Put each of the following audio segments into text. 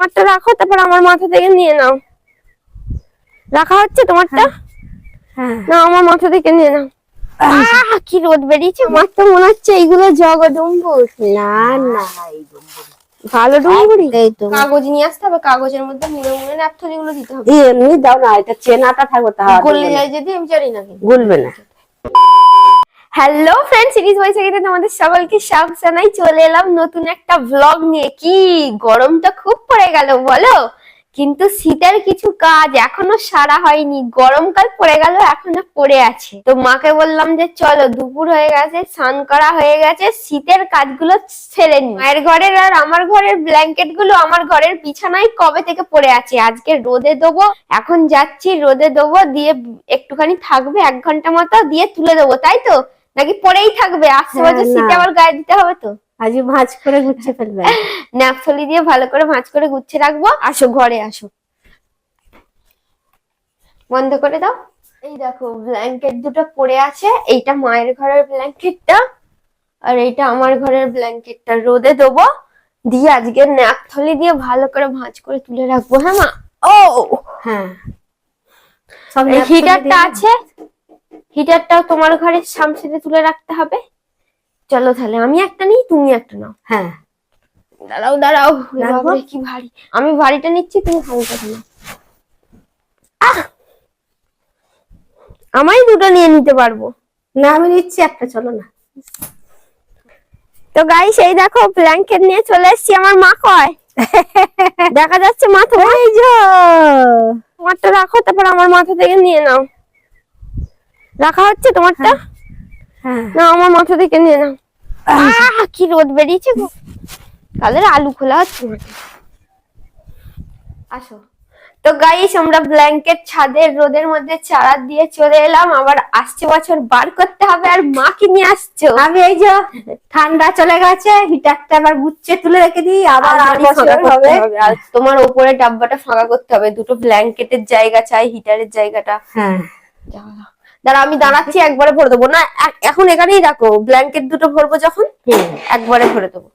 তোমারটা রাখো, তারপর আমার মাথা থেকে নিয়ে নাও। রাখা হচ্ছে তোমারটা? না, আমার মাথা থেকে নিয়ে নাও। কি রোদ বেরিয়েছে! আমার তো মনে হচ্ছে এইগুলো জগডুম্বুর। না না, ভালো ডুম্বুরি। কাগজ নিয়ে আসতে হবে, কাগজের মধ্যে মুড়ে মুড়ে ন্যাপথলি গুলো দিতে হবে। এমনি দাও না, এটা চেনাটা থাকবে, তাহলে গলে যায় যদি, আমি জানি না। গলবে না। হ্যালো ফ্রেন্ডস, সিরিজ বৈশাখীতে তোমাদের সকলকে স্বাগত জানাই। চলে এলাম নতুন একটা ব্লগ নিয়ে। কি গরমটা খুব পড়ে গেল বলো, কিন্তু শীতের কিছু কাজ এখনো সারা হয়নি। গরমকাল পড়ে গেল, এখনো পড়ে আছে। তো মাকে বললাম যে চলো, দুপুর হয়ে গেছে, স্নান করা হয়ে গেছে, শীতের কাজগুলো সেরে নি। মায়ের ঘরের আর আমার ঘরের ব্ল্যাঙ্কেট গুলো আমার ঘরের বিছানায় কবে থেকে পড়ে আছে। আজকে রোদে দেবো, এখন যাচ্ছি রোদে দেবো, দিয়ে একটুখানি থাকবে 1 ঘন্টা মতো, দিয়ে তুলে দেবো। তাই তো, নাকি পরেই থাকবে? আসছে বছর শীতে আবার গায়ে দিতে হবে তো। আজ ভাঁজ করে গুছিয়ে ফেলবে, ন্যাপথলি দিয়ে ভালো করে ভাঁজ করে গুছিয়ে রাখবো। আসো ঘরে আসো, বন্ধ করে দাও। এই দেখো, ব্ল্যাঙ্কেট দুটো পড়ে আছে। এইটা মায়ের ঘরের ব্ল্যাঙ্কেটটা, আর এইটা আমার ঘরের ব্ল্যাঙ্কেটটা। রোদে দেবো, দিয়ে আজকে ন্যাপথলি দিয়ে ভালো করে ভাঁজ করে তুলে রাখবো। হ্যাঁ মা? ও হ্যাঁ, হিটারটা আছে, হিটারটাও তোমার ঘরের সামনে তুলে রাখতে হবে। চলো তাহলে, আমি একটা নিই, তুমি একটা নাও। হ্যাঁ, দাঁড়াও দাঁড়াও, বাবারে কি ভারী। আমি ভারীটা নিচ্ছি, তুমি হালকাটা নাও। আমায় দুটো নিয়ে নিতে পারবো না? আমি নিচ্ছি একটা, চলো না। তো গাইস, এই দেখো ব্ল্যাঙ্কেট নিয়ে চলে এসেছি। আমার মা কয়? দেখা যাচ্ছে মা? তোমারটা রাখো, তারপর আমার মাথা থেকে নিয়ে নাও। রাখা হচ্ছে তোমারটা? না, আমার মাথা থেকে নিয়ে নাও। কি রোদ বেরিয়েছে গো, তাহলে আলু খোলা হচ্ছে। আসো। তো গাইস, আমরা ব্ল্যাঙ্কেট ছাদের রোদের মধ্যে চারা দিয়ে চলে এলাম। আবার আসছে বছর বার করতে হবে। আর মা কি নিয়ে আসছো? আমি এই যে ঠান্ডা চলে গেছে, হিটারটা আবার গুছিয়ে তুলে রেখে দিই, আবার 8 বছর হবে। আর তোমার উপরে ডাব্বাটা ফাঁকা করতে হবে। দুটো ব্ল্যাঙ্কেটের জায়গা চাই, হিটারের জায়গাটা। হ্যাঁ, দাঁড়া, আমি দাঁড়াচ্ছি, একবারে ভরে দেবো। না, এখন এখানেই রাখো, ব্ল্যাঙ্কেট দুটো ভরবো যখন একবারে ভরে দেবো।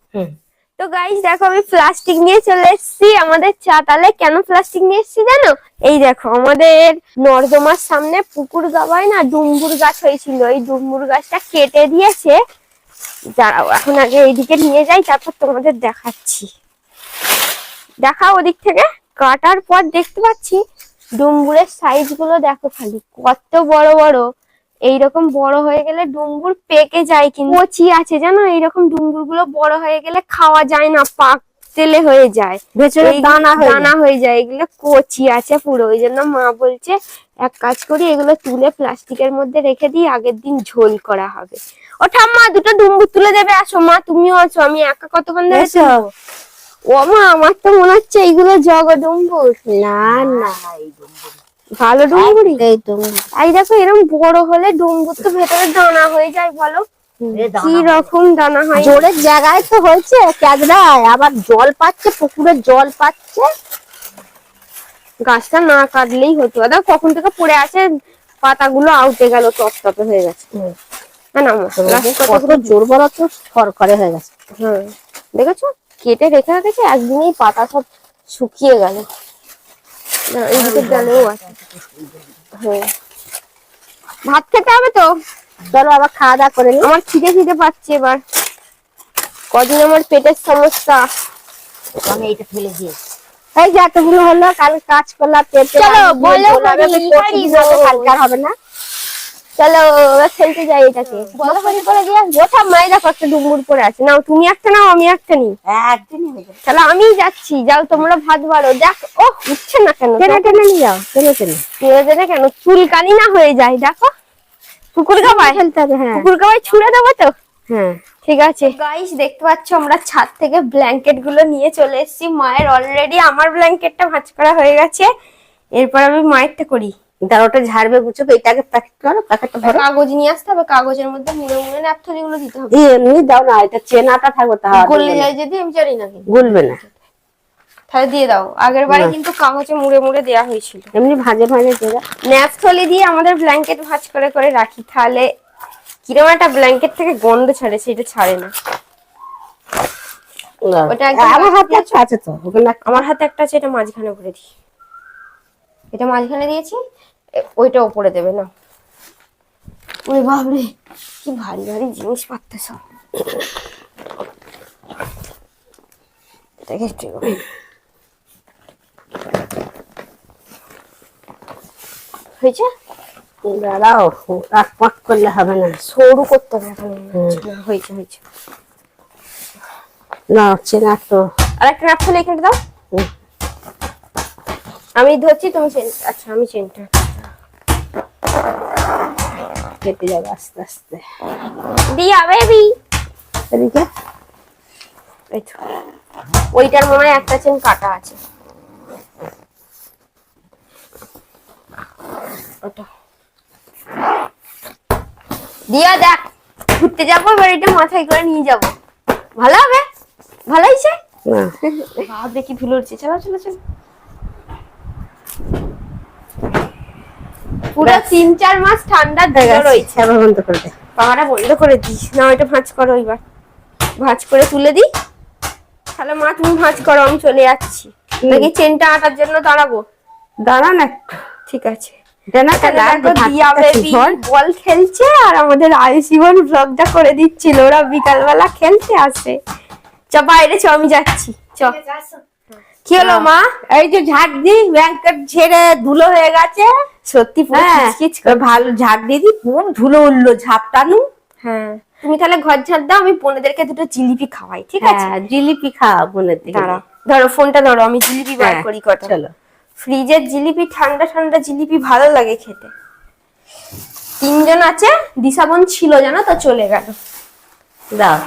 তো গাইস দেখো, আমি প্লাস্টিক নিয়ে চলে এসেছি আমাদের চাতালে। কেন প্লাস্টিক নিয়ে এসেছি জানো? এই দেখো, আমাদের নর্দমার সামনে পুকুর গাবায় না ডুমুর গাছ হয়েছিল, এই ডুমুর গাছটা কেটে দিয়েছে। দাঁড়াও, এখন আগে এইদিকে নিয়ে যাই, তারপর তোমাদের দেখাচ্ছি। দেখা ওদিক থেকে কাটার পর দেখতে পাচ্ছি ডুমুরের সাইজ গুলো দেখো, খালি কত বড় বড়। এইরকম বড় হয়ে গেলে ডুমুর পেকে যায়, কিন্তু কচি আছে জানো। এইরকম ডুমুর গুলো বড় হয়ে গেলে খাওয়া যায় না, পাক তেলে হয়ে যায়, ভেতরে দানা হয়ে যায়। এগুলো কচি আছে পুরো, ওই জন্য মা বলছে এক কাজ করি, এগুলো তুলে প্লাস্টিকের মধ্যে রেখে দিই, আগের দিন ঝোল করা হবে। ও ঠাম্মা, দুটো ডুমুর তুলে দেবে। আসো মা, তুমিও আছো, আমি একা কতক্ষণ ধরে তুলবো। ও মা, আমার তো মনে হচ্ছে এইগুলো জগডুম্বুর। না না, ভালো ডুমুরি। এই তো এই দেখো, এরকম বড় হলে ডুমুর তো ভেতরে দানা হয়ে যায়। বলো কি রকম দানা হয়। জোরের জায়গায় তো হয়েছে ক্যাদরায়, আবার জল পাচ্ছে, পুকুরের জল পাচ্ছে। গাছটা না কাটলেই হতো। দাদা কখন থেকে পড়ে আছে, পাতাগুলো আউটে গেল, টপটপে হয়ে গেছে। কত জোর বলা তো, খড়খড়ে হয়ে গেছে। হ্যাঁ, দেখেছো, কেটে রেখে রেখেছে, একদিনেই পাতা সব শুকিয়ে গেল। এইদিকে জলেও আছে। হ্যাঁ, ভাত খেতে হবে তো, চলো আবার খাওয়া দাওয়া করে নি। আমার খিদে খিদে পাচ্ছে এবার। কদিন আমার পেটের সমস্যা। আমি এইটা ফেলে দিয়ে, এই যে এতগুলো হলো, কাল কাজ করলাম, চলো বলো হালকার হবে না। চলো খেলতে যাই এটাকে। বলো করে দিয়ে গোটা মায়েরা কত ডুমুর পরে আছে। নাও তুমি একটা, নাও আমি একটা নিই। একদিনই হয়ে যাবে। তাহলে আমি যাচ্ছি, যাও তোমরা ভাত বাড়ো। দেখ, ও উঠছে না কেন? টেনে টেনে নিয়ে যাও, টেনে টেনে কেন চুলকানি না হয়ে যায়? দেখো, পুকুর গাবায় ফেলতে হবে। হ্যাঁ, পুকুর গাবায় ছুঁড়ে দেবো তো। হ্যাঁ, ঠিক আছে গাইস, দেখতে পাচ্ছ আমরা ছাদ থেকে ব্ল্যাঙ্কেট গুলো নিয়ে চলে এসেছি। মায়ের অলরেডি আমার ব্ল্যাঙ্কেটটা ভাঁজ করা হয়ে গেছে, এরপর আমি মায়েরটা করি। ওটা ঝাড়বে, গুছোবে, এটাকে প্যাকেট করো, প্যাকেটটা ভরো। কাগজ নিয়ে আসতে হবে, কাগজের মধ্যে মুড়ে মুড়ে ন্যাপথলি গুলো দিতে হবে। এমনি দাও না, এটা চেনাটা থাকবে, তাহলে গলে যায় যদি, আমি জানি না। গলবে না। তাহলে দিয়ে দাও। আগের বারে কিন্তু কাগজে মুড়ে মুড়ে দেওয়া হয়েছিল। এমনি ভাজে ভাজে দেবে। ন্যাপথলি দিয়ে আমাদের ব্ল্যাঙ্কেট ভাঁজ করে করে রাখি, তাহলে কিরকম একটা ব্ল্যাঙ্কেট থেকে গন্ধ ছাড়ে, সেটা ছাড়ে না। ওটা একদম আমার হাতে একটা আছে তো, ওখানে আমার হাতে একটা আছে, এটা মাঝখানে ভরে দিই। এটা মাঝখানে দিয়েছি, ওইটা উপরে দেবে না। ওরে বাপরে, কি ভারী ভারী জিনিসপত্র সব। এটাকে একটু হয়েছে। দাঁড়াও, পাক করলে হবে না, সরু করতে হবে এখন। হয়েছে হয়েছে। না হচ্ছে না তো। আর একটা নাপথলে এখানে দাও। আমি ধরছি, তুমি আচ্ছা আমি চেনটা কেটে যাবে আস্তে আস্তে। দিয়া বেবি, এদিকে এই তো ওইটার মনে হয় একটা চেন কাটা আছে। ওটা দিয়া দেখ, ঘুরতে যাবো এবার, এটা মাথায় করে নিয়ে যাবো, ভালো হবে। ভালো হয়েছে। না বাপ দেখি ধুলো উঠছে। চলো চলো চলো। পুরো 3-4 মাস ঠান্ডা ধরে রয়েছে। আবার বন্ধ করে দে, পাহাড়া বন্ধ করে দিস না, ওইটা ভাঁজ করো। এবার ভাঁজ করে তুলে দিই। তাহলে মা তুমি ভাঁজ করো, আমি চলে যাচ্ছি। নাকি চেনটা আটার জন্য দাঁড়াবো? দাঁড়ান একটু। ঠিক আছে। দিয়া বেবি বল খেলছে আর আমাদের আয়ুষীবন ব্লগটা করে দিচ্ছিল। ওরা বিকালবেলা খেলতে আসে। চ বাইরে চ, আমি যাচ্ছি। চ। কি হলো মা? এই যে ঝাড় দি, ব্ল্যাঙ্কেট ঝেড়ে ধুলো হয়ে গেছে। সত্যি পুরো হ্যাঁ, কিচকিচ করে। ভালো ঝাড় দিয়ে দি, পুরো ধুলো উঠলো, ঝাপটানু। হ্যাঁ, তুমি তাহলে ঘর ঝাড় দাও, আমি বোনেদেরকে দুটো জিলিপি খাওয়াই, ঠিক আছে? হ্যাঁ, জিলিপি খাওয়া বোনের দিকে। দাঁড়াও, ধরো ফোনটা ধরো, আমি জিলিপি বার হ্যাঁ, করি কটা। চলো। ফ্রিজের জিলিপি, ঠান্ডা ঠান্ডা জিলিপি ভালো লাগে খেতে। 3 জন আছে, দিশাবন ছিল জানো তো, চলে গেল। দাও।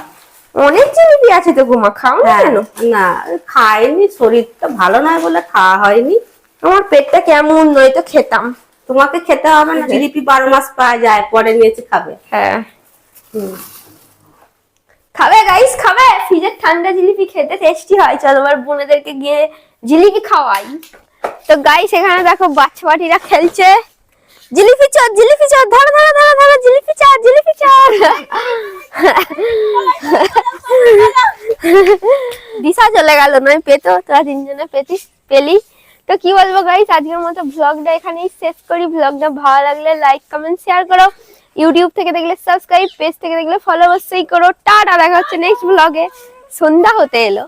অনেক জিলিপি আছে তো গোমা, খাও না হ্যাঁ, কেন? না খাইনি, শরীরটা ভালো নয় বলে খাওয়া হয়নি। আমার পেটটা কেমন, নয়তো খেতাম। তোমাকে খেতে হবে না, জিলিপি 12 মাস পাওয়া যায়, পরে নিয়েছে খাবে। হ্যাঁ, হুম। খাবে গাইস, খাবে। ফ্রিজের ঠান্ডা জিলিপি খেতে টেস্টি হয়। চলো এবার বোনেদেরকে গিয়ে জিলিপি খাওয়াই। তো গাইস এখানে দেখো বাচ্চা বাটিরা খেলছে। জিলিপি চর, জিলিপি চর, ধরো ধরো ধরো ধরো, জিলিপি চর, জিলিপি চর। দিশা চলে গেল, নয় পেতো, তোরা 3 জনে পেলি। তো কি বলবো গাইস, আজকের মতো ভ্লগটা এখানেই শেষ করি। ভ্লগটা ভালো লাগলে লাইক কমেন্ট শেয়ার করো। ইউটিউব থেকে দেখলে সাবস্ক্রাইব, পেজ থেকে দেখলে ফলো অবশ্যই করো। টাটা, দেখা হচ্ছে নেক্সট ভ্লগে। সন্ধ্যা হতে এলো।